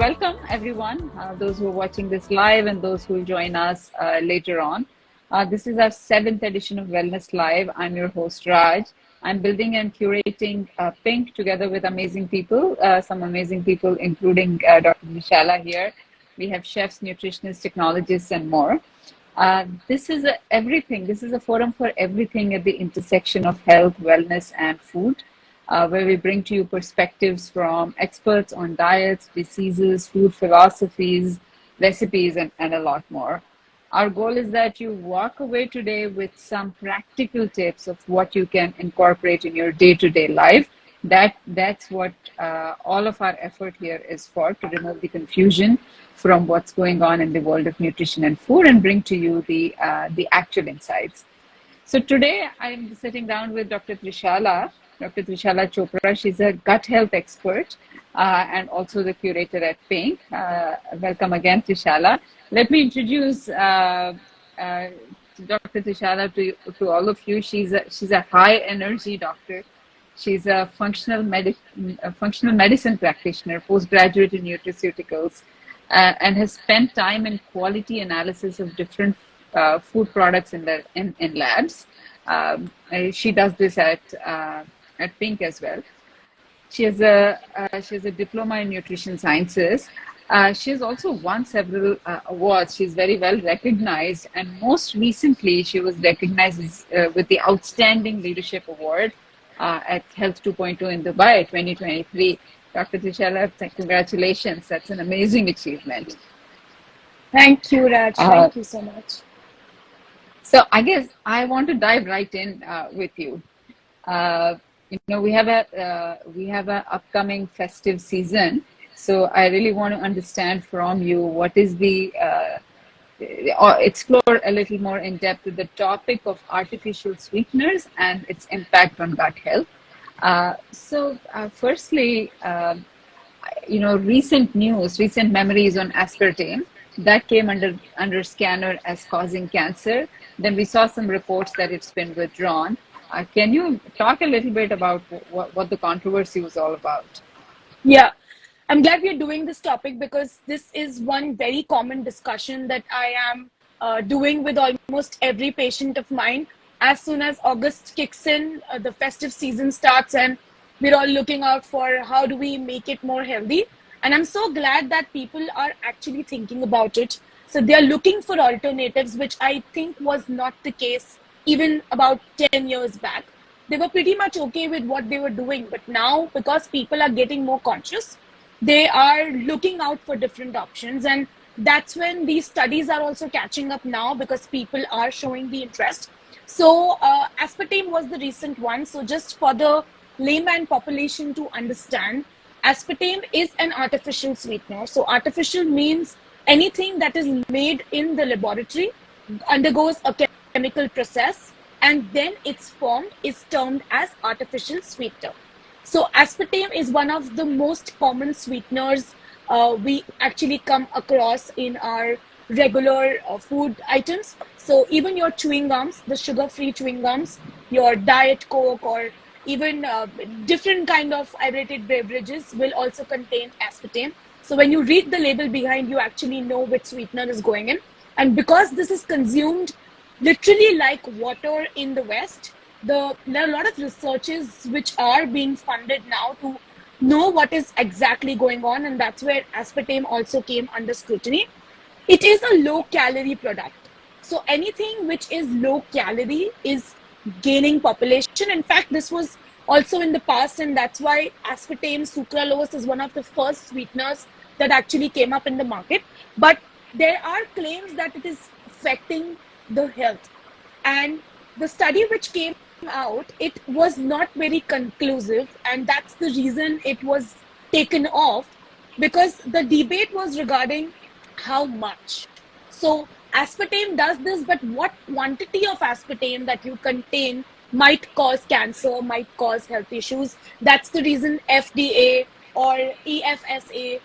Welcome, everyone, those who are watching this live and those who will join us later on. This is our seventh edition of Wellness Live. I'm your host, Raj. I'm building and curating Pynk together with amazing people, some amazing people, including Dr. Trishala here. We have chefs, nutritionists, technologists, and more. This is everything. This is a forum for everything at the intersection of health, wellness, and food, where we bring to you perspectives from experts on diets, diseases, food philosophies, recipes, and a lot more. Our goal is that you walk away today with some practical tips of what you can incorporate in your day-to-day life. That's what all of our effort here is for, to remove the confusion from what's going on in the world of nutrition and food and bring to you the actual insights. So today I'm sitting down with Dr. Trishala Chopra. She's a gut health expert and also the curator at Pynk. Welcome again, Trishala. Let me introduce Dr. Trishala to all of you. She's a high energy doctor. She's a functional medicine practitioner, postgraduate in nutraceuticals, and has spent time in quality analysis of different food products in labs. She does this at Pynk as well. She has a diploma in nutrition sciences. She has also won several awards. She's very well recognized, and most recently she was recognized with the Outstanding Leadership Award at Health 2.0 in Dubai 2023. Dr. Trishala, congratulations. That's an amazing achievement. Thank you, Raj. Thank you so much. So I guess I want to dive right in with you. We have a upcoming festive season. So I really want to understand from you what is explore a little more in depth with the topic of artificial sweeteners and its impact on gut health. Firstly, recent memories on aspartame that came under scanner as causing cancer. Then we saw some reports that it's been withdrawn. Can you talk a little bit about what the controversy was all about? Yeah, I'm glad we're doing this topic because this is one very common discussion that I am doing with almost every patient of mine. As soon as August kicks in, the festive season starts and we're all looking out for how do we make it more healthy. And I'm so glad that people are actually thinking about it. So they're looking for alternatives, which I think was not the case even about 10 years back. They were pretty much okay with what they were doing. But now, because people are getting more conscious, they are looking out for different options. And that's when these studies are also catching up now because people are showing the interest. So aspartame was the recent one. So just for the layman population to understand, aspartame is an artificial sweetener. So artificial means anything that is made in the laboratory, undergoes a chemical process, and then its formed is termed as artificial sweetener. So aspartame is one of the most common sweeteners we actually come across in our regular food items. So even your chewing gums, the sugar-free chewing gums, your Diet Coke, or even different kind of aerated beverages will also contain aspartame. So when you read the label behind, you actually know which sweetener is going in. And because this is consumed literally like water in the West, there are a lot of researches which are being funded now to know what is exactly going on. And that's where aspartame also came under scrutiny. It is a low-calorie product. So anything which is low-calorie is gaining population. In fact, this was also in the past, and that's why aspartame sucralose is one of the first sweeteners that actually came up in the market. But there are claims that it is affecting the health. And the study which came out, it was not very conclusive, and that's the reason it was taken off, because the debate was regarding how much. So aspartame does this, but what quantity of aspartame that you contain might cause cancer, might cause health issues. That's the reason FDA or EFSA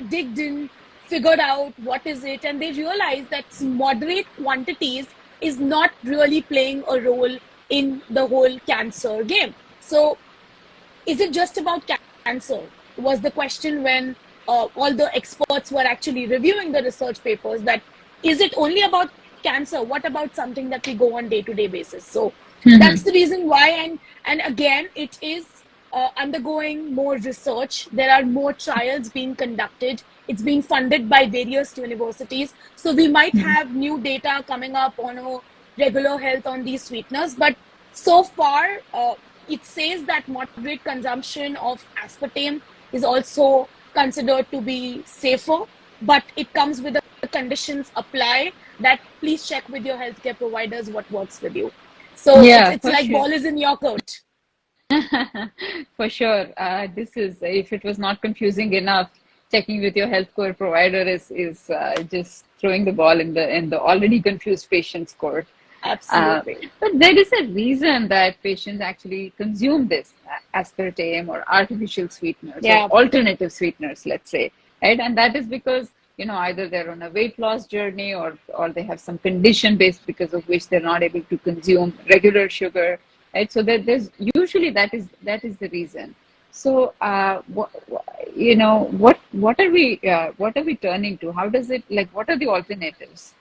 digged in, figured out what is it, and they realized that moderate quantities is not really playing a role in the whole cancer game. So is it just about cancer? Was the question when all the experts were actually reviewing the research papers, that is it only about cancer? What about something that we go on day-to-day basis? So that's the reason why, and again, it is undergoing more research. There are more trials being conducted. It's being funded by various universities. So we might have new data coming up on a regular health on these sweeteners. But so far, it says that moderate consumption of aspartame is also considered to be safer, but it comes with the conditions apply that please check with your healthcare providers what works with you. So Yeah, it's for like sure. ball is in your court. For sure. This is, if it was not confusing enough, checking with your healthcare provider is just throwing the ball in the already confused patient's court. Absolutely. But there is a reason that patients actually consume this aspartame or artificial sweeteners or Yeah. alternative sweeteners, let's say, right? And that is because, either they're on a weight loss journey, or they have some condition based because of which they're not able to consume regular sugar, right? So there's usually that is the reason. So, what are we turning to? How does it, like, what are the alternatives?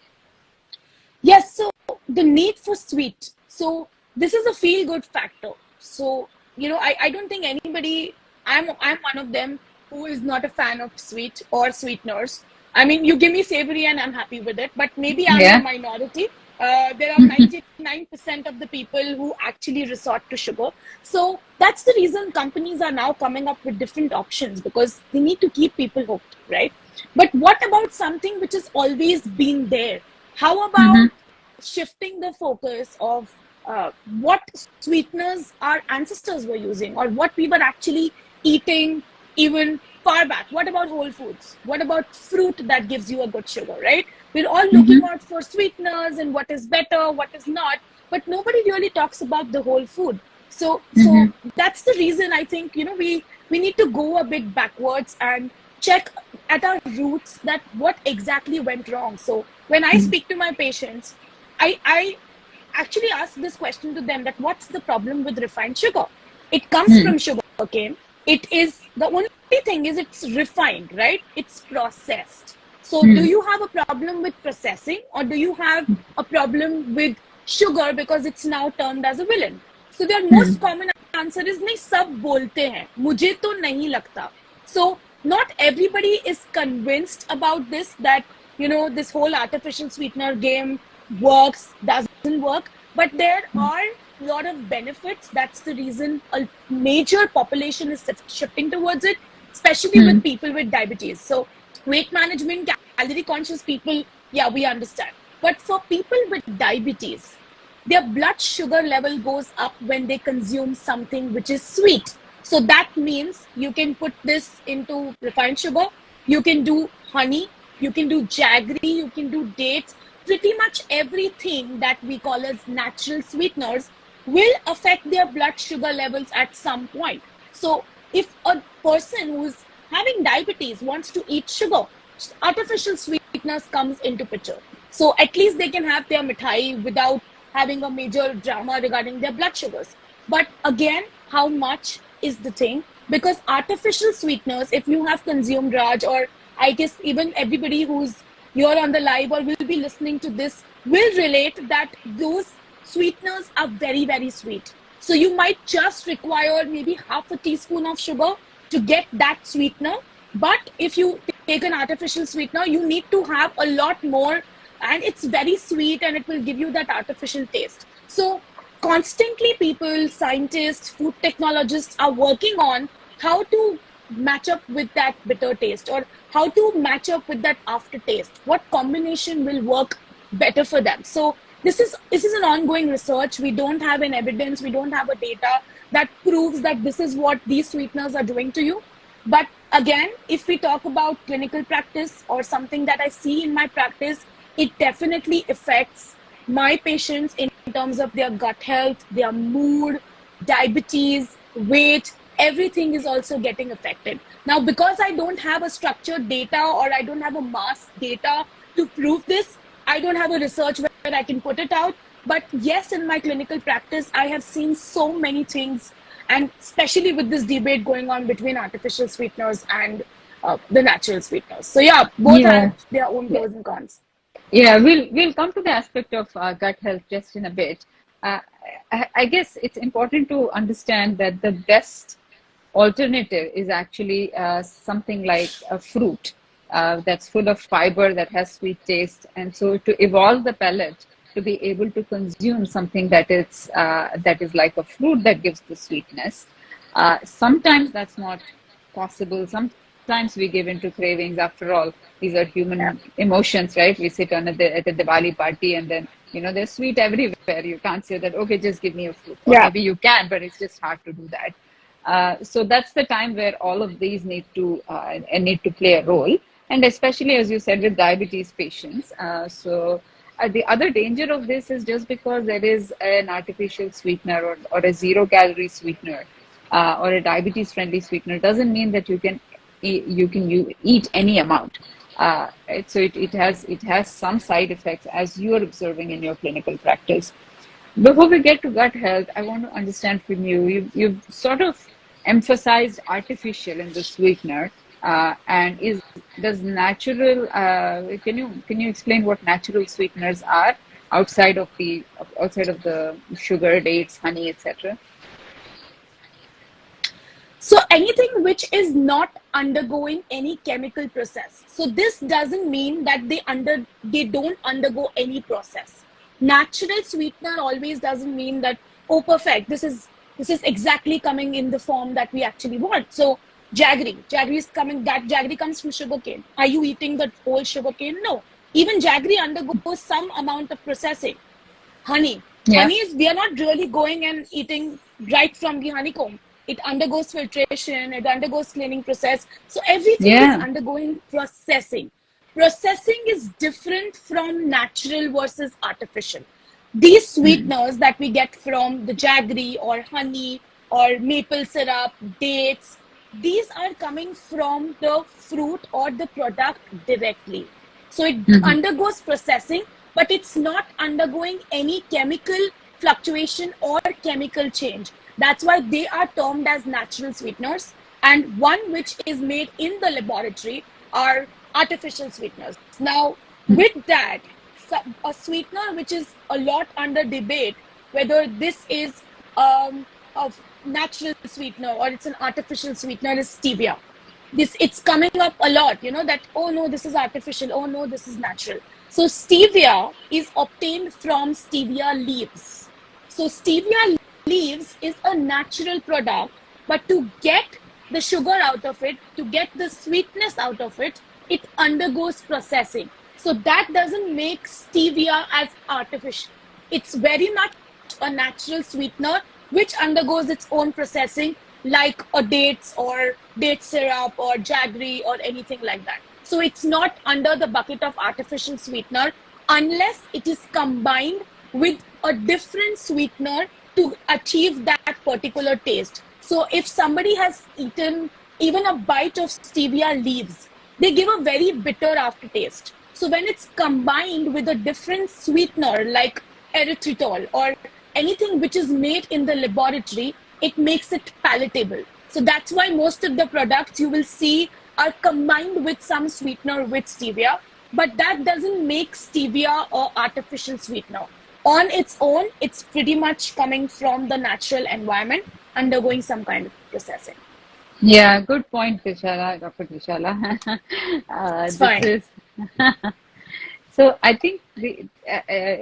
Yes, so the need for sweet. So this is a feel good factor. So, I don't think anybody, I'm one of them who is not a fan of sweet or sweeteners. I mean, you give me savory and I'm happy with it, but maybe I'm the Yeah. minority. There are 99% of the people who actually resort to sugar. So that's the reason companies are now coming up with different options, because they need to keep people hooked, right? But what about something which has always been there? How Mm-hmm. about shifting the focus of what sweeteners our ancestors were using, or what we were actually eating even far back? What about whole foods? What about fruit that gives you a good sugar, right? We're all looking Mm-hmm. out for sweeteners and what is better, what is not, but nobody really talks about the whole food. So Mm-hmm. that's the reason I think, we need to go a bit backwards and check at our roots that what exactly went wrong. So when I speak to my patients, I actually ask this question to them, that what's the problem with refined sugar? It comes Mm-hmm. from sugar cane. It is the only thing is it's refined, right? It's processed. So do you have a problem with processing, or do you have a problem with sugar because it's now termed as a villain? So their most common answer is नहीं, सब बोलते हैं, मुझे तो नहीं लगता. So not everybody is convinced about this, that this whole artificial sweetener game works, doesn't work, but there are a lot of benefits. That's the reason a major population is shifting towards it, especially with people with diabetes. So weight management, calorie conscious people, yeah, we understand. But for people with diabetes, their blood sugar level goes up when they consume something which is sweet. So that means you can put this into refined sugar, you can do honey, you can do jaggery, you can do dates. Pretty much everything that we call as natural sweeteners will affect their blood sugar levels at some point. So if a person who's having diabetes wants to eat sugar, artificial sweeteners comes into picture. So at least they can have their mithai without having a major drama regarding their blood sugars. But again, how much is the thing? Because artificial sweeteners, if you have consumed, Raj, or I guess even everybody who's here on the live or will be listening to this will relate, that those sweeteners are very, very sweet. So you might just require maybe half a teaspoon of sugar to get that sweetener. But if you take an artificial sweetener, you need to have a lot more, and it's very sweet and it will give you that artificial taste. So constantly people, scientists, food technologists are working on how to match up with that bitter taste, or how to match up with that aftertaste. What combination will work better for them? So this is an ongoing research. We don't have an evidence, we don't have a data that proves that this is what these sweeteners are doing to you. But again, if we talk about clinical practice or something that I see in my practice, it definitely affects my patients in terms of their gut health, their mood, diabetes, weight. Everything is also getting affected. Now, because I don't have a structured data, or I don't have a mass data to prove this, I don't have a research where I can put it out. But yes, in my clinical practice, I have seen so many things. and especially with this debate going on between artificial sweeteners and the natural sweeteners. So yeah, both Yeah. have their own Yeah. pros and cons. Yeah, we'll come to the aspect of gut health just in a bit. Uh, I guess it's important to understand that the best alternative is actually something like a fruit that's full of fiber, that has sweet taste, and so to evolve the palate to be able to consume something that is like a fruit that gives the sweetness. Sometimes that's not possible. Sometimes we give into cravings. After all, these are Yeah. human emotions, right? We sit on at a Diwali party, and then there's sweet everywhere. You can't say that, okay, just give me a fruit, or Yeah. maybe you can, but it's just hard to do that. So that's the time where all of these need to play a role, and especially as you said with diabetes patients. The other danger of this is just because there is an artificial sweetener or a zero-calorie sweetener or a diabetes-friendly sweetener doesn't mean that you eat any amount. Right? So it has some side effects as you are observing in your clinical practice. Before we get to gut health, I want to understand from you. You've sort of emphasized artificial in the sweetener, and is does natural? Can you explain what natural sweeteners are outside of the sugar, dates, honey, etc.? So anything which is not undergoing any chemical process. So this doesn't mean that they don't undergo any process. Natural sweetener always doesn't mean that, oh perfect, this is exactly coming in the form that we actually want. So jaggery comes from sugarcane. Are you eating the whole sugarcane? No. Even jaggery undergoes some amount of processing. Honey. Yeah, Honey is, we are not really going and eating right from the honeycomb. It undergoes filtration, it undergoes cleaning process. So everything is yeah. undergoing processing. Processing is different from natural versus artificial. These Mm, sweeteners that we get from the jaggery or honey or maple syrup, dates, these are coming from the fruit or the product directly. So it mhm, undergoes processing, but it's not undergoing any chemical fluctuation or chemical change. That's why they are termed as natural sweeteners. And one which is made in the laboratory are artificial sweeteners. Now, with that, a sweetener which is a lot under debate, whether this is a natural sweetener or it's an artificial sweetener, is stevia. It's coming up a lot, that, oh no, this is artificial, oh no, this is natural. So stevia is obtained from stevia leaves. So stevia leaves is a natural product, but to get the sugar out of it, to get the sweetness out of it, it undergoes processing. So that doesn't make stevia as artificial. It's very much a natural sweetener which undergoes its own processing, like a dates or date syrup or jaggery or anything like that. So it's not under the bucket of artificial sweetener unless it is combined with a different sweetener to achieve that particular taste. So if somebody has eaten even a bite of stevia leaves, they give a very bitter aftertaste. So when it's combined with a different sweetener like erythritol or anything which is made in the laboratory, it makes it palatable. So that's why most of the products you will see are combined with some sweetener with stevia, but that doesn't make stevia or artificial sweetener. On its own, it's pretty much coming from the natural environment, undergoing some kind of processing. yeah, good point, Trishala, Dr. Trishala. It's This fine. is so. I think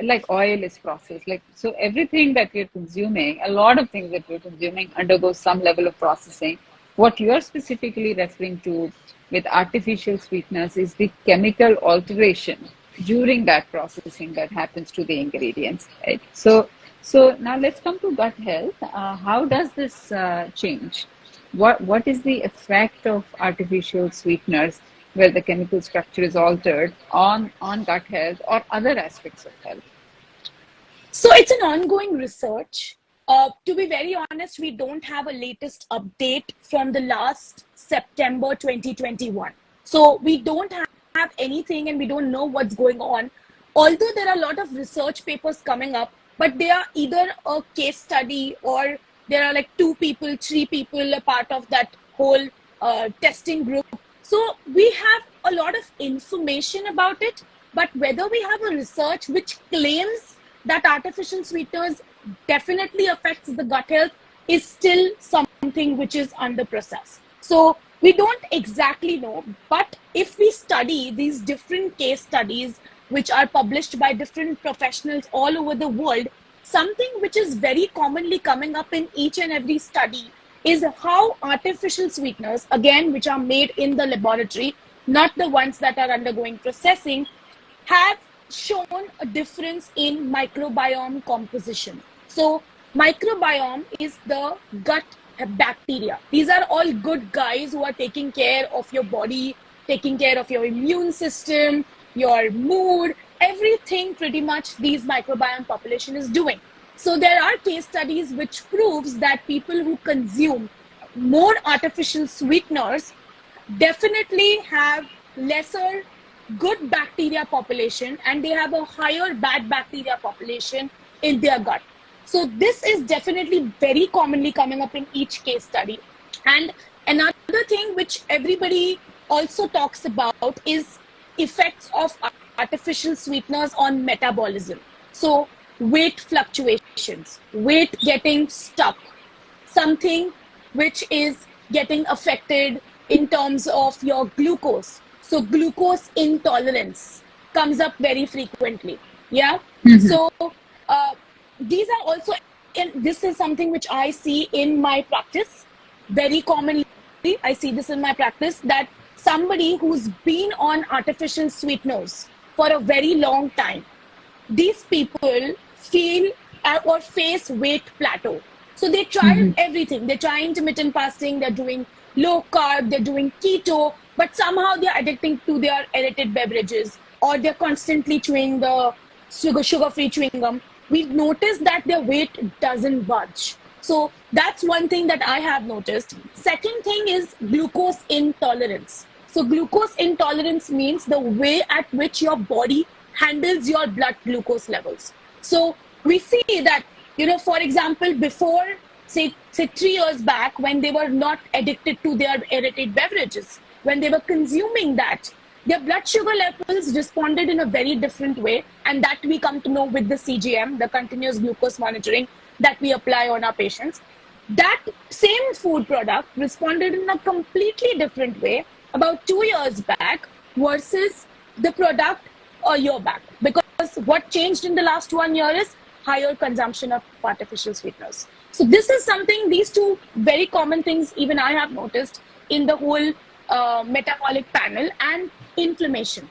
like oil is processed. Like so, everything that we're consuming, a lot of things that we're consuming undergoes some level of processing. What you are specifically referring to with artificial sweeteners is the chemical alteration during that processing that happens to the ingredients. Right? So now let's come to gut health. How does this change? What is the effect of artificial sweeteners where the chemical structure is altered on gut health or other aspects of health? So it's an ongoing research. To be very honest, we don't have a latest update from the last September 2021. So we don't have anything and we don't know what's going on. Although there are a lot of research papers coming up, but they are either a case study or there are like 2 people, 3 people a part of that whole testing group. So we have a lot of information about it, but whether we have a research which claims that artificial sweeteners definitely affects the gut health is still something which is under process. So we don't exactly know, but if we study these different case studies which are published by different professionals all over the world, something which is very commonly coming up in each and every study is how artificial sweeteners, again, which are made in the laboratory, not the ones that are undergoing processing, have shown a difference in microbiome composition. So microbiome is the gut bacteria. These are all good guys who are taking care of your body, taking care of your immune system, your mood, everything pretty much these microbiome population is doing. So there are case studies which proves that people who consume more artificial sweeteners definitely have lesser good bacteria population and they have a higher bad bacteria population in their gut. So this is definitely very commonly coming up in each case study. And another thing which everybody also talks about is effects of artificial sweeteners on metabolism. So weight fluctuations, weight getting stuck, something which is getting affected in terms of your glucose. So glucose intolerance comes up very frequently. Yeah. So these are also, this is something which I see in my practice very commonly. I see this in my practice that somebody who's been on artificial sweeteners for a very long time, these people feel or face weight plateau. So they try everything. They try intermittent fasting, they're doing low carb, they're doing keto, but somehow they're addicting to their aerated beverages or they're constantly chewing the sugar-free chewing gum. We've noticed that their weight doesn't budge. So that's one thing that I have noticed. Second thing is glucose intolerance. So glucose intolerance means the way at which your body handles your blood glucose levels. So we see that, for example, before say 3 years back, when they were not addicted to their aerated beverages, when they were consuming that, their blood sugar levels responded in a very different way. And that we come to know with the CGM, the continuous glucose monitoring that we apply on our patients. That same food product responded in a completely different way about 2 years back versus the product a year back. Because what changed in the last 1 year is higher consumption of artificial sweeteners. So this is something, these two very common things even I have noticed in the whole metabolic panel. And inflammation.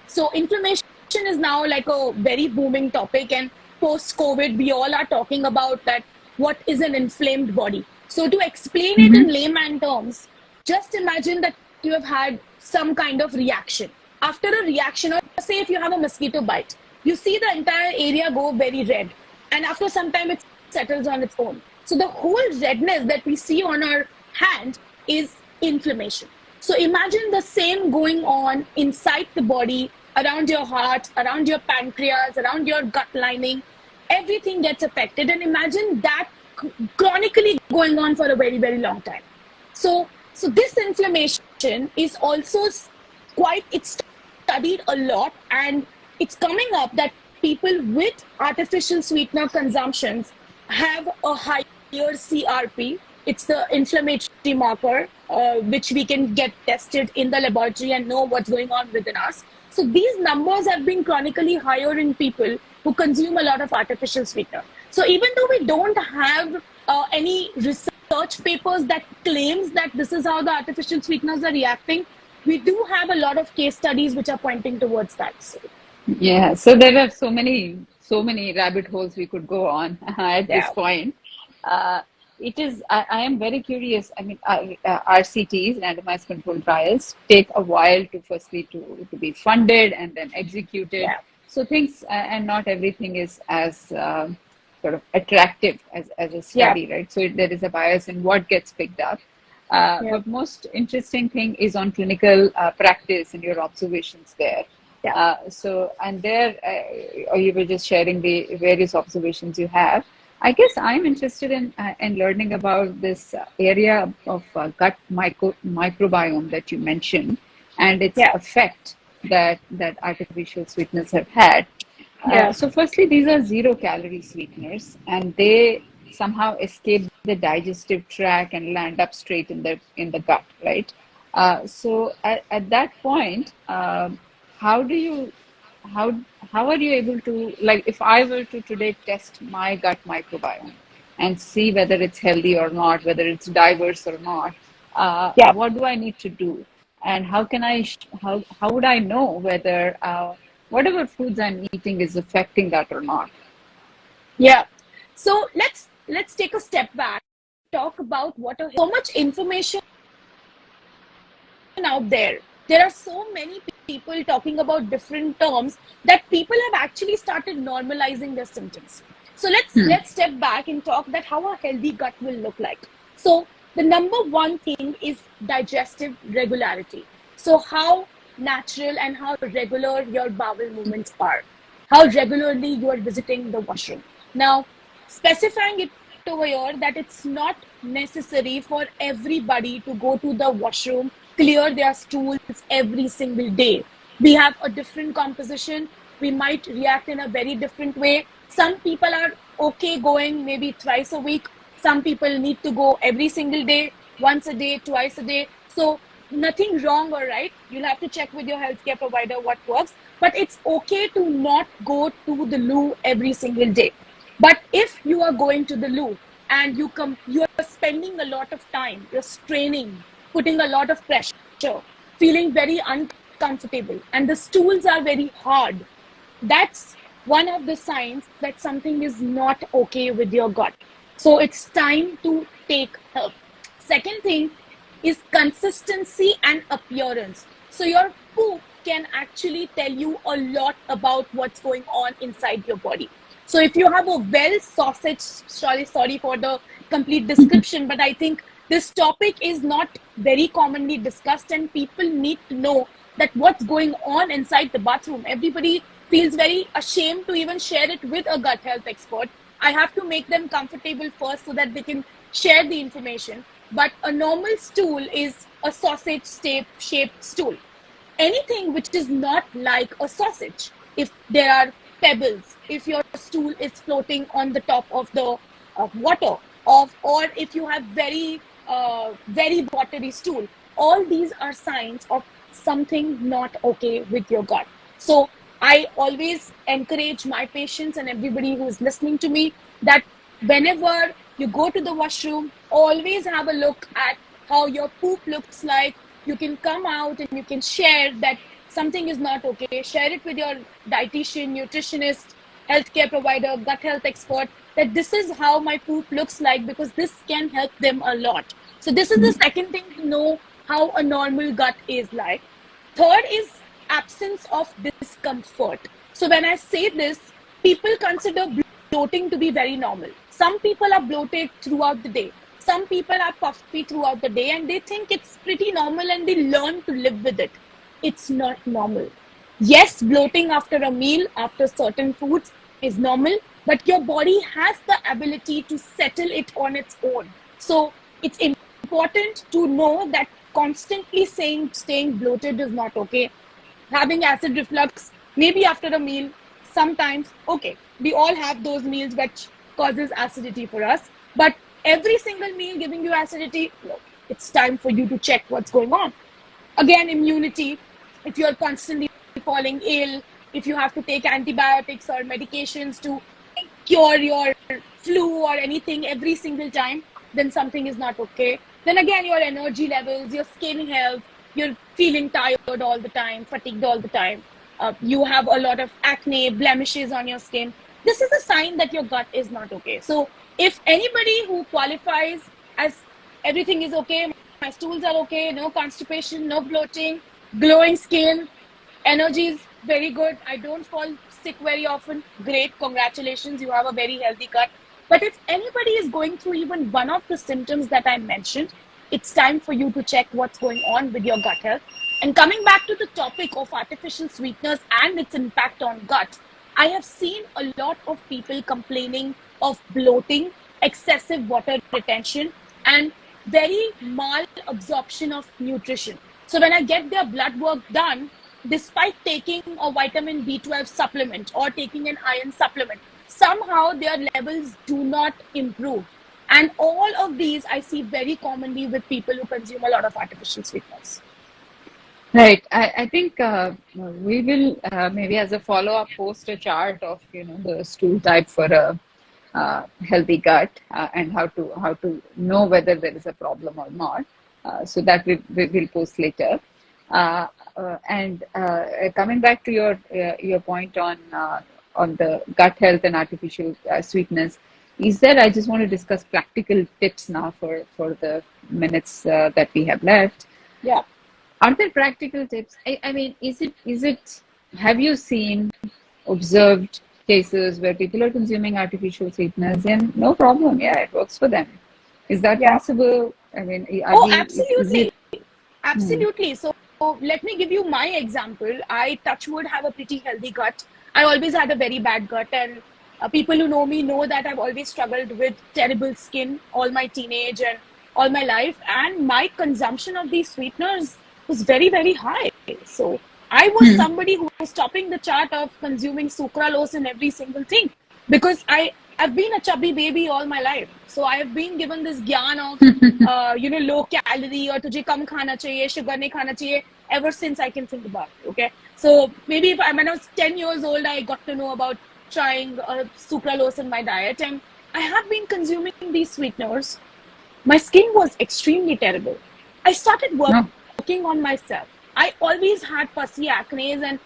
So inflammation is now like a very booming topic, and post-COVID we all are talking about that, what is an inflamed body. So to explain it in layman terms, just imagine that you have had some kind of reaction. After a reaction, or say if you have a mosquito bite, you see the entire area go very red, and after some time it settles on its own. So the whole redness that we see on our hand is inflammation. So imagine the same going on inside the body, around your heart, around your pancreas, around your gut lining. Everything gets affected, and imagine that chronically going on for a very, very long time. So this inflammation is also it's studied a lot, and it's coming up that people with artificial sweetener consumptions have a higher CRP. It's the inflammatory marker, which we can get tested in the laboratory and know what's going on within us. So these numbers have been chronically higher in people who consume a lot of artificial sweetener. So even though we don't have any research papers that claims that this is how the artificial sweeteners are reacting, we do have a lot of case studies which are pointing towards that. So. Yeah, so there are so many rabbit holes we could go on at this point. I am very curious. I mean, RCTs, randomized controlled trials, take a while to firstly to be funded and then executed. Yeah. So things, and not everything is as sort of attractive as a study, right? So there is a bias in what gets picked up. But most interesting thing is on clinical practice and your observations there. So, and there, you were just sharing the various observations you have. I guess I'm interested in learning about this area of microbiome that you mentioned and its Yeah, effect that artificial sweeteners have had. yeah, So, firstly, these are zero-calorie sweeteners, and they somehow escape the digestive tract and land up straight in the gut, right? So, at that point, how do you how how are you able to, like, if I were to today test my gut microbiome and see whether it's healthy or not, whether it's diverse or not, yeah, what do I need to do, and how can I how would I know whether whatever foods I'm eating is affecting that or not? yeah. So let's take a step back, talk about what a so much information out there. There are so many people talking about different terms that people have actually started normalizing their symptoms. So Hmm. let's step back and talk that how a healthy gut will look like. So the number one thing is digestive regularity. So how natural and how regular your bowel movements are, how regularly you are visiting the washroom. Now, specifying it over here that it's not necessary for everybody to go to the washroom, clear their stools every single day. We have a different composition. We might react in a very different way. Some people are okay going maybe twice a week. Some people need to go every single day, once a day, twice a day. So nothing wrong or right. You'll have to check with your healthcare provider what works. But it's okay to not go to the loo every single day. But if you are going to the loo and you are spending a lot of time, you're straining, putting a lot of pressure, feeling very uncomfortable, and the stools are very hard, that's one of the signs that something is not okay with your gut. So it's time to take help. Second thing is consistency and appearance. So your poop can actually tell you a lot about what's going on inside your body. So if you have a well sausage, sorry for the complete description, but I think this topic is not very commonly discussed and people need to know that what's going on inside the bathroom. Everybody feels very ashamed to even share it with a gut health expert. I have to make them comfortable first so that they can share the information. But a normal stool is a sausage shaped stool. Anything which is not like a sausage, if there are pebbles, if your stool is floating on the top of the water, or if you have very watery stool, all these are signs of something not okay with your gut. So I always encourage my patients and everybody who is listening to me that whenever you go to the washroom, always have a look at how your poop looks like. You can come out and you can share that something is not okay. Share it with your dietitian, nutritionist, healthcare provider, gut health expert, that this is how my poop looks like, because this can help them a lot. So this is the second thing to know how a normal gut is like. Third is absence of discomfort. So when I say this, people consider bloating to be very normal. Some people are bloated throughout the day. Some people are puffy throughout the day and they think it's pretty normal and they learn to live with it. It's not normal. Yes, bloating after a meal, after certain foods is normal, but your body has the ability to settle it on its own. So it's important to know that constantly saying staying bloated is not okay. Having acid reflux maybe after a meal, sometimes okay. We all have those meals which causes acidity for us, but every single meal giving you acidity, no. It's time for you to check what's going on. Again, immunity. If you're constantly falling ill, if you have to take antibiotics or medications to cure your flu or anything every single time, then something is not okay. Then again, your energy levels, your skin health, you're feeling tired all the time, fatigued all the time. You have a lot of acne, blemishes on your skin. This is a sign that your gut is not okay. So if anybody who qualifies as everything is okay, my stools are okay, no constipation, no bloating, glowing skin, energy is very good, I don't fall sick very often, great, congratulations, you have a very healthy gut. But if anybody is going through even one of the symptoms that I mentioned, it's time for you to check what's going on with your gut health. And coming back to the topic of artificial sweeteners and its impact on gut, I have seen a lot of people complaining of bloating, excessive water retention, and very mal-absorption of nutrition. So when I get their blood work done, despite taking a vitamin B12 supplement or taking an iron supplement, somehow their levels do not improve. And all of these I see very commonly with people who consume a lot of artificial sweeteners. Right. I think we will maybe as a follow-up post a chart of the stool type for a healthy gut and how to know whether there is a problem or not. So that we will post later. And coming back to your point on the gut health and artificial sweetness, is there? I just want to discuss practical tips now for the minutes that we have left. Yeah. Are there practical tips? I mean, is it? Have you seen, observed cases where people are consuming artificial sweeteners and no problem? Yeah, it works for them. Is that possible? I mean, Oh, is absolutely. it? Absolutely. So let me give you my example. I, touch wood, have a pretty healthy gut. I always had a very bad gut, and people who know me know that I've always struggled with terrible skin all my teenage and all my life. And my consumption of these sweeteners was very, very high. So I was somebody who was topping the chart of consuming sucralose in every single thing, because I've been a chubby baby all my life. So I have been given this gyan of, low calorie or tujhe kam khana chahiye, sugar nahi khana chahiye, ever since I can think about it. Okay. So maybe when I was 10 years old, I got to know about trying sucralose in my diet. And I have been consuming these sweeteners. My skin was extremely terrible. I started working on myself. I always had pussy acne, and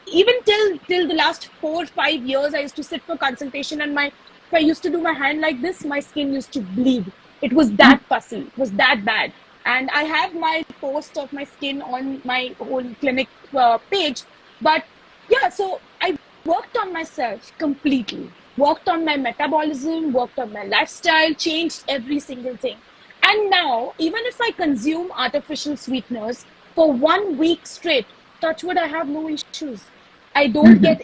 even till the last 4 or 5 years, I used to sit for consultation, and if I used to do my hand like this, my skin used to bleed. It was that pussy. It was that bad. And I have my post of my skin on my whole clinic page. But yeah, so I worked on myself completely. Worked on my metabolism, worked on my lifestyle, changed every single thing. And now, even if I consume artificial sweeteners for 1 week straight, touch wood, I have no issues. I don't get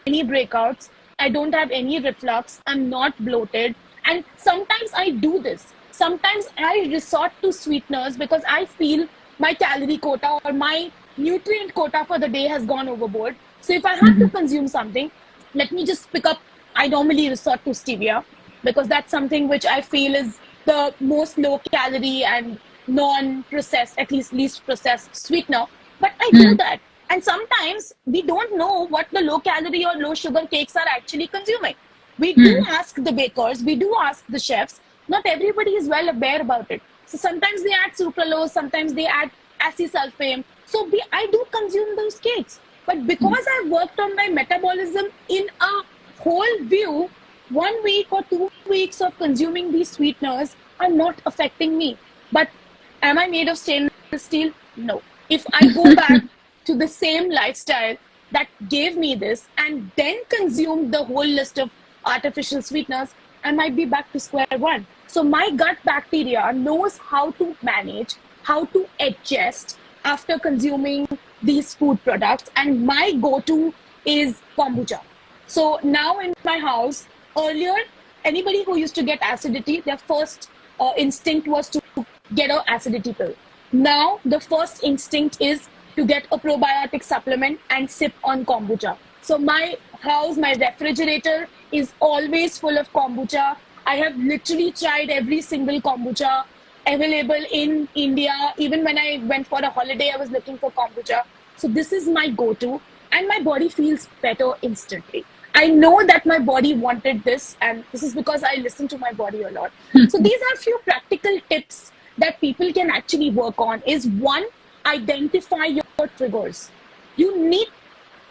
any breakouts. I don't have any reflux. I'm not bloated. And sometimes I do this. Sometimes I resort to sweeteners because I feel my calorie quota or my nutrient quota for the day has gone overboard. So if I have to consume something, let me just pick up. I normally resort to stevia because that's something which I feel is the most low calorie and non-processed, at least processed sweetener. But I do that. And sometimes we don't know what the low calorie or low sugar cakes are actually consuming. We do ask the bakers, we do ask the chefs. Not everybody is well aware about it. So sometimes they add sucralose, sometimes they add acesulfame. So I do consume those cakes. But because I've worked on my metabolism in a whole view, 1 week or 2 weeks of consuming these sweeteners are not affecting me. But am I made of stainless steel? No. If I go back to the same lifestyle that gave me this and then consume the whole list of artificial sweeteners, I might be back to square one. So my gut bacteria knows how to manage, how to adjust after consuming these food products. And my go-to is kombucha. So now in my house, earlier, anybody who used to get acidity, their first instinct was to get an acidity pill. Now, the first instinct is to get a probiotic supplement and sip on kombucha. So my house, my refrigerator is always full of kombucha. I have literally tried every single kombucha available in India. Even when I went for a holiday, I was looking for kombucha. So this is my go-to, and my body feels better instantly. I know that my body wanted this, and this is because I listen to my body a lot. So these are a few practical tips that people can actually work on. Is one, identify your triggers. You need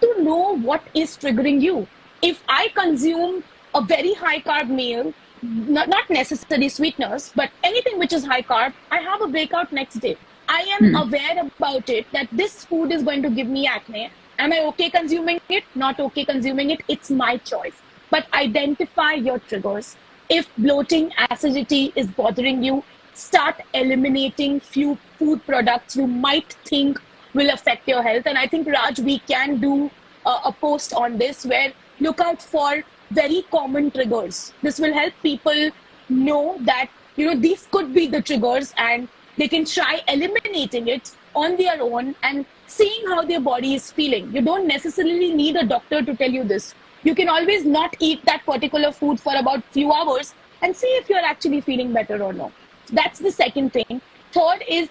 to know what is triggering you. If I consume a very high carb meal, not necessarily sweeteners, but anything which is high carb, I have a breakout next day. I am aware about it, that this food is going to give me acne. Am I okay consuming it? Not okay consuming it? It's my choice. But identify your triggers. If bloating, acidity is bothering you, start eliminating few food products you might think will affect your health. And I think, Raj, we can do a post on this where look out for very common triggers. This will help people know that, these could be the triggers, and they can try eliminating it on their own and seeing how their body is feeling. You don't necessarily need a doctor to tell you this. You can always not eat that particular food for about few hours and see if you're actually feeling better or no. That's the second thing. Third is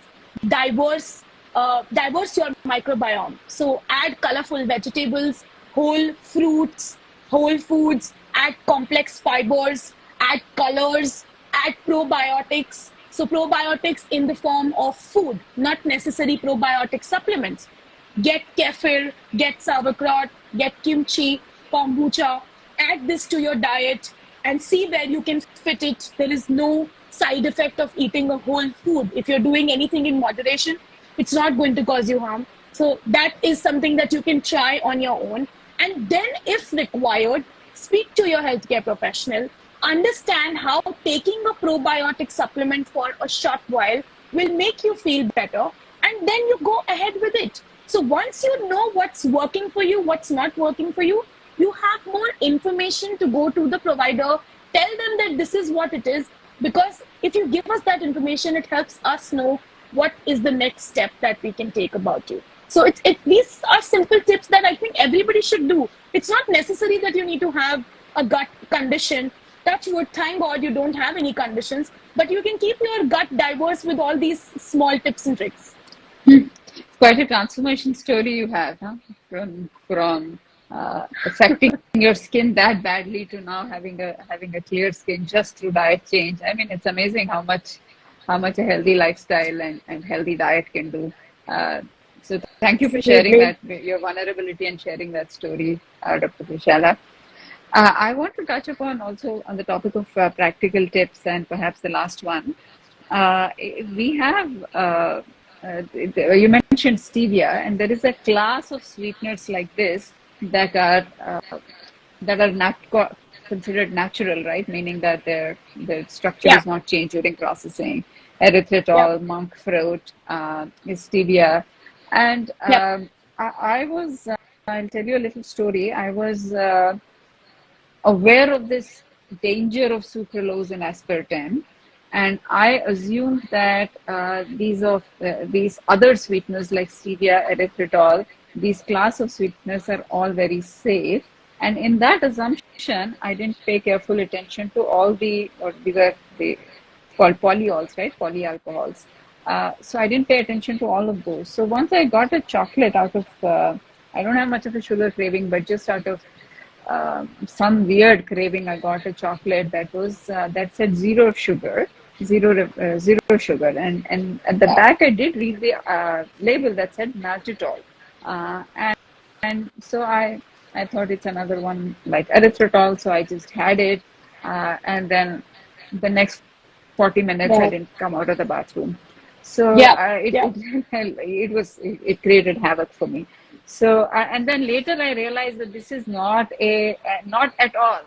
diverse your microbiome. So add colorful vegetables, whole fruits, whole foods, add complex fibers, add colors, add probiotics. So probiotics in the form of food, not necessary probiotic supplements. Get kefir, get sauerkraut, get kimchi, kombucha, add this to your diet and see where you can fit it. There is no side effect of eating a whole food. If you're doing anything in moderation, it's not going to cause you harm. So that is something that you can try on your own. And then, if required, speak to your healthcare professional. Understand how taking a probiotic supplement for a short while will make you feel better, and then you go ahead with it. So once you know what's working for you, what's not working for you, you have more information to go to the provider, tell them that this is what it is, because if you give us that information, it helps us know what is the next step that we can take about you. So these are simple tips that I think everybody should do. It's not necessary that you need to have a gut condition. Touch wood, thank God you don't have any conditions, but you can keep your gut diverse with all these small tips and tricks. Quite a transformation story you have, huh? From affecting your skin that badly to now having a clear skin just through diet change. I mean, it's amazing how much a healthy lifestyle and healthy diet can do. So thank you for sharing that, your vulnerability, and sharing that story, Dr. Trishala. I want to touch upon also on the topic of practical tips, and perhaps the last one. We have, you mentioned stevia, and there is a class of sweeteners like this that are not considered natural, right? Meaning that their structure is not changed during processing. Erythritol, monk fruit, stevia, and I was. I'll tell you a little story. I was aware of this danger of sucralose and aspartame, and I assumed that these other sweeteners like stevia, erythritol, these class of sweeteners are all very safe. And in that assumption, I didn't pay careful attention to all these are called polyols, right? Polyalcohols. So I didn't pay attention to all of those. So once I got a chocolate out of, I don't have much of a sugar craving, but just out of some weird craving, I got a chocolate that said zero sugar, zero sugar, and at the back I did read the label that said maltitol, and so I thought it's another one like erythritol, so I just had it, and then the next 40 minutes I didn't come out of the bathroom. So it created havoc for me. So and then later I realized that this is not at all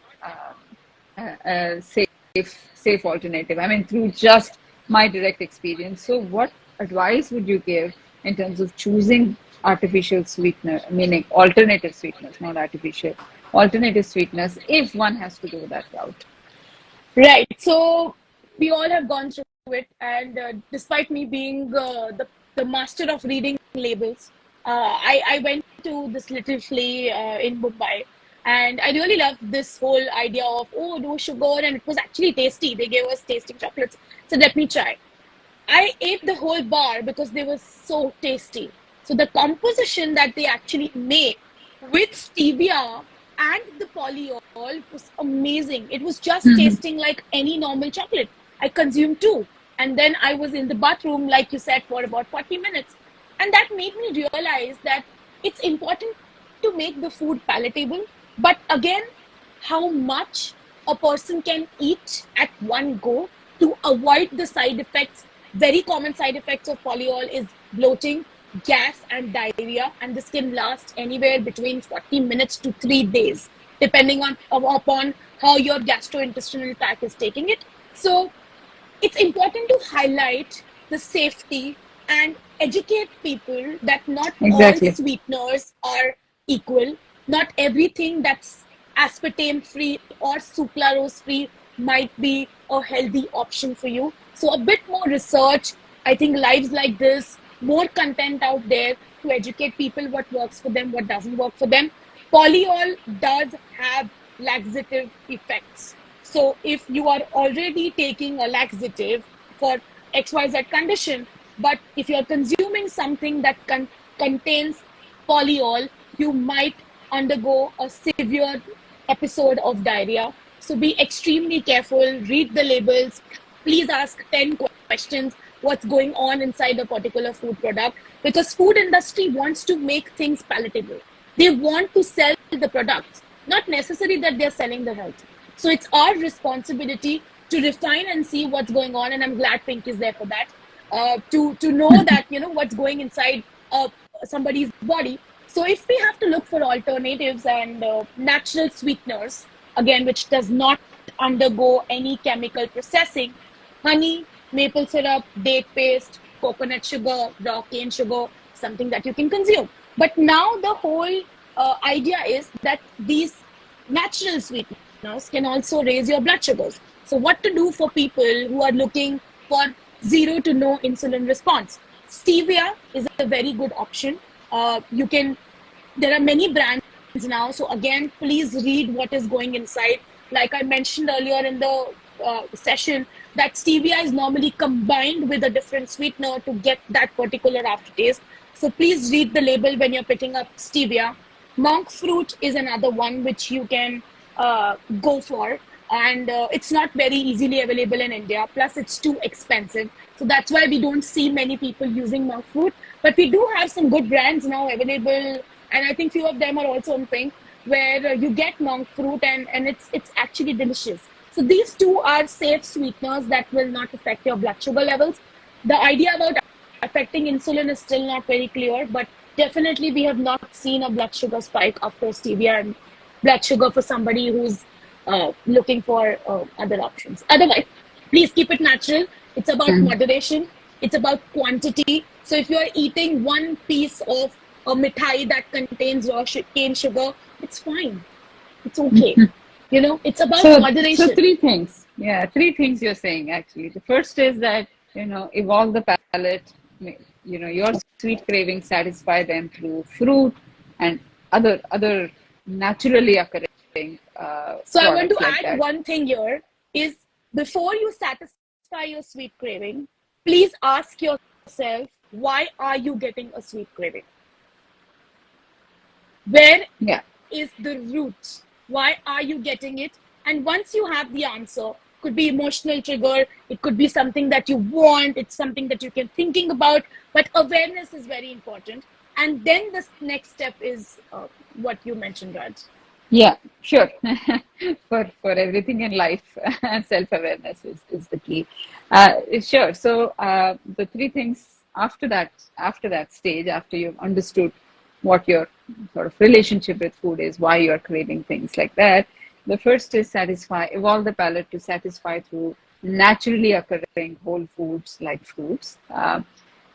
a safe alternative. I mean, through just my direct experience. So what advice would you give in terms of choosing artificial sweetener, meaning alternative sweeteners, not artificial, alternative sweeteners, if one has to go that route? Right. So we all have gone through it, and despite me being the master of reading labels, I went to this little flea in Mumbai, and I really loved this whole idea of, oh, no sugar, and it was actually tasty. They gave us tasting chocolates, so let me try. I ate the whole bar because they were so tasty. So the composition that they actually made with stevia and the polyol was amazing. It was just tasting like any normal chocolate. I consumed two, and then I was in the bathroom, like you said, for about 40 minutes. And that made me realize that it's important to make the food palatable, but again, how much a person can eat at one go to avoid the side effects. Very common side effects of polyol is bloating, gas, and diarrhea, and this can last anywhere between 40 minutes to 3 days, depending upon how your gastrointestinal tract is taking it. So it's important to highlight the safety and educate people that not all sweeteners are equal. Not everything that's aspartame free or sucralose free might be a healthy option for you. So a bit more research, I think lives like this, more content out there to educate people what works for them, what doesn't work for them. Polyol does have laxative effects. So if you are already taking a laxative for XYZ condition, but if you're consuming something that contains polyol, you might undergo a severe episode of diarrhea. So be extremely careful, read the labels, please ask 10 questions what's going on inside a particular food product, because food industry wants to make things palatable. They want to sell the products, not necessarily that they're selling the health. So it's our responsibility to refine and see what's going on, and I'm glad Pynk is there for that. To know that what's going inside somebody's body. So if we have to look for alternatives and natural sweeteners, again, which does not undergo any chemical processing, honey, maple syrup, date paste, coconut sugar, raw cane sugar, something that you can consume. But now the whole idea is that these natural sweeteners can also raise your blood sugars. So what to do for people who are looking for zero to no insulin response? Stevia is a very good option. There are many brands now. So again, please read what is going inside. Like I mentioned earlier in the session, that stevia is normally combined with a different sweetener to get that particular aftertaste. So please read the label when you're picking up stevia. Monk fruit is another one which you can go for. And it's not very easily available in India. Plus, it's too expensive. So that's why we don't see many people using monk fruit. But we do have some good brands now available. And I think few of them are also on Pynk, where you get monk fruit and it's actually delicious. So these two are safe sweeteners that will not affect your blood sugar levels. The idea about affecting insulin is still not very clear, but definitely we have not seen a blood sugar spike after stevia and blood sugar for somebody who's looking for other options. Otherwise, please keep it natural. It's about moderation. It's about quantity. So if you're eating one piece of a mithai that contains raw cane sugar, it's fine. It's okay. It's about moderation. So three things. Yeah, three things you're saying actually. The first is that, evolve the palate, your sweet cravings, satisfy them through fruit and other naturally occurring So I want to like add one thing here is, before you satisfy your sweet craving, please ask yourself, why are you getting a sweet craving? Where is the root? Why are you getting it? And once you have the answer, could be emotional trigger, it could be something that you want, it's something that you can thinking about, but awareness is very important. And then the next step is what you mentioned, Raj. Yeah, sure. For everything in life, self-awareness is the key. Sure. So the three things after that stage, after you've understood what your sort of relationship with food is, why you're craving things like that, the first is evolve the palate to satisfy through naturally occurring whole foods like fruits.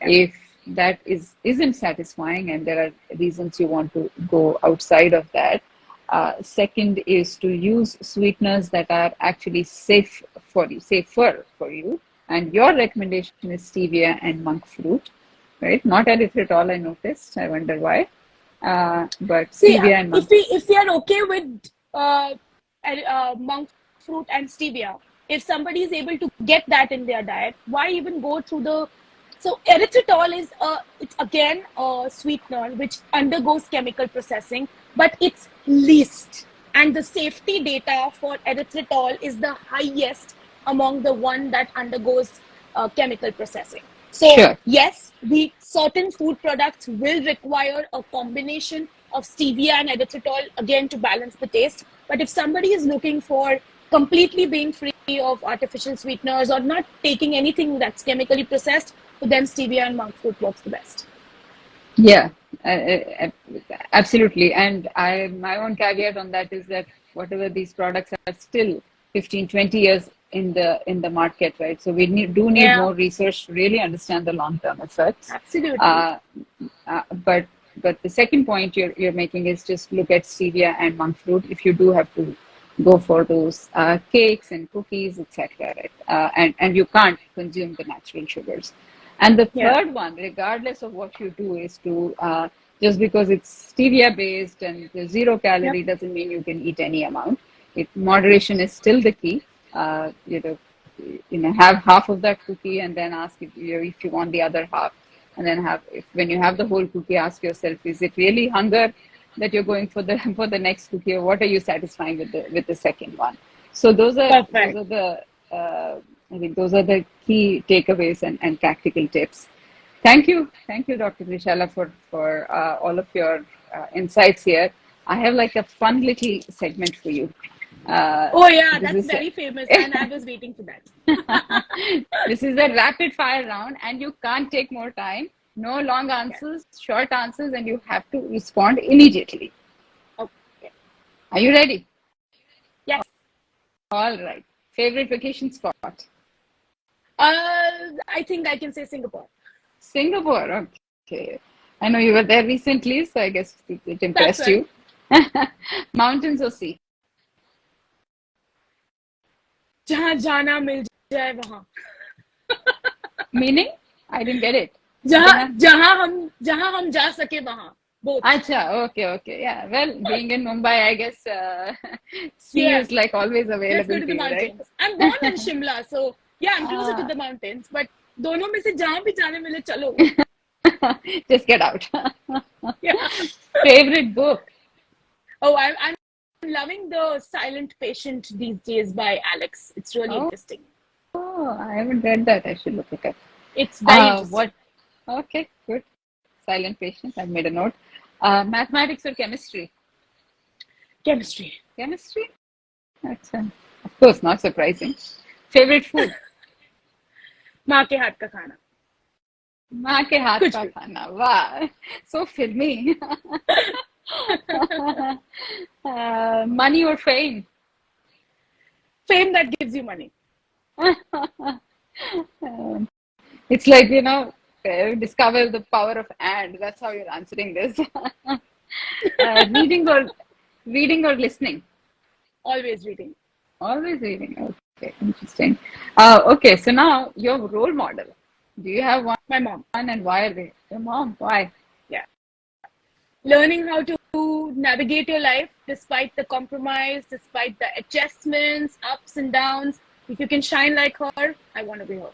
If that isn't satisfying and there are reasons you want to go outside of that, second is to use sweeteners that are actually safer for you. And your recommendation is stevia and monk fruit, right? Not erythritol, I noticed. I wonder why. But stevia and monk. If we are okay with monk fruit and stevia, if somebody is able to get that in their diet, why even go through the... So erythritol is it's again a sweetener which undergoes chemical processing, but it's least, and the safety data for erythritol is the highest among the one that undergoes chemical processing. So yes, the certain food products will require a combination of stevia and erythritol again to balance the taste. But if somebody is looking for completely being free of artificial sweeteners or not taking anything that's chemically processed, so then stevia and monk fruit works the best. Yeah, absolutely. And my own caveat on that is that whatever these products are still 15, 20 years in the market, right? So we do need more research to really understand the long-term effects. Absolutely. But but the second point you're making is just look at stevia and monk fruit if you do have to go for those cakes and cookies, etc. Right? And you can't consume the natural sugars. And the Yeah. third one, regardless of what you do, is to just because it's stevia based and the zero calorie doesn't mean you can eat any amount. Moderation is still the key. Have half of that cookie and then ask if you want the other half, and then when you have the whole cookie, ask yourself, is it really hunger that you're going for the next cookie, or what are you satisfying with the second one? So those are the I think those are the key takeaways and practical tips. Thank you, Dr. Trishala, for all of your insights here. I have like a fun little segment for you. Oh yeah, that's very famous, and I was waiting for that. This is a rapid fire round, and you can't take more time. No long answers, short answers, and you have to respond immediately. Okay. Are you ready? Yes. All right. Favorite vacation spot? I think I can say Singapore. Singapore. Okay. I know you were there recently, so I guess it impressed you. Mountains or sea? जहाँ जाना मिल जाए वहाँ. Meaning? I didn't get it. जहाँ हम जा सके वहाँ. Both. Acha, okay. Yeah. Well, being in Mumbai, I guess sea is like always available. Let's go to the mountains. Right? I'm born in Shimla, so yeah, I'm closer to the mountains. But दोनों में से जहाँ भी जाने मिले चलो. Just get out. Yeah. Favorite book? Oh, I'm loving The Silent Patient these days by Alex. It's really interesting. Oh, I haven't read that. I should look it up. It's very interesting. Okay, good. Silent Patient. I've made a note. Mathematics or chemistry? Chemistry. Chemistry? That's of course not surprising. Favorite food? माँ के हाथ का खाना. माँ के हाथ का खाना. Wow, so filmy. Money or fame? Fame that gives you money. It's like, discover the power of and. That's how you're answering this. Reading or listening? Always reading. Always reading. Okay, interesting. Okay, so now your role model. Do you have one? My mom. And why are they? Your mom. Why? Yeah. Learning how to navigate your life despite the compromise, despite the adjustments, ups and downs. If you can shine like her, I want to be her.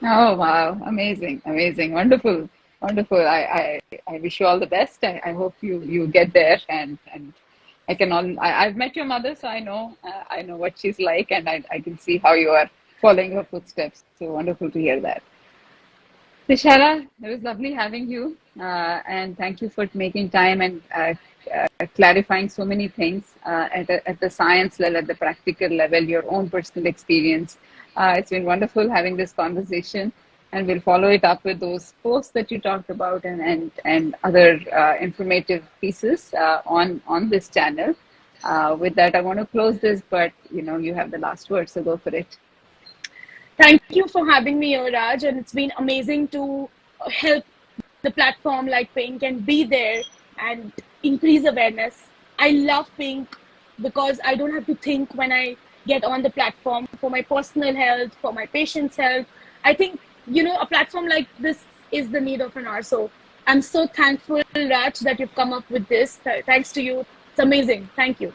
Oh, wow. Amazing. Wonderful. I wish you all the best. I hope you get there, and I've met your mother, so I know what she's like, and I can see how you are following her footsteps. So wonderful to hear that. Trishala, it was lovely having you, and thank you for making time and clarifying so many things at the science level, at the practical level, your own personal experience. It's been wonderful having this conversation, and we'll follow it up with those posts that you talked about and other informative pieces on this channel. With that, I want to close this, but you have the last word, so go for it. Thank you for having me here, Raj, and it's been amazing to help the platform like Pynk and be there and increase awareness. I love Pynk because I don't have to think when I get on the platform for my personal health, for my patient's health. I think, a platform like this is the need of an hour. So I'm so thankful, Raj, that you've come up with this. Thanks to you. It's amazing. Thank you.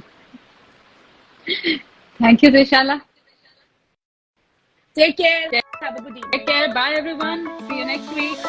Thank you, Trishala. Take care. Have a good evening. Take care. Bye, everyone. See you next week.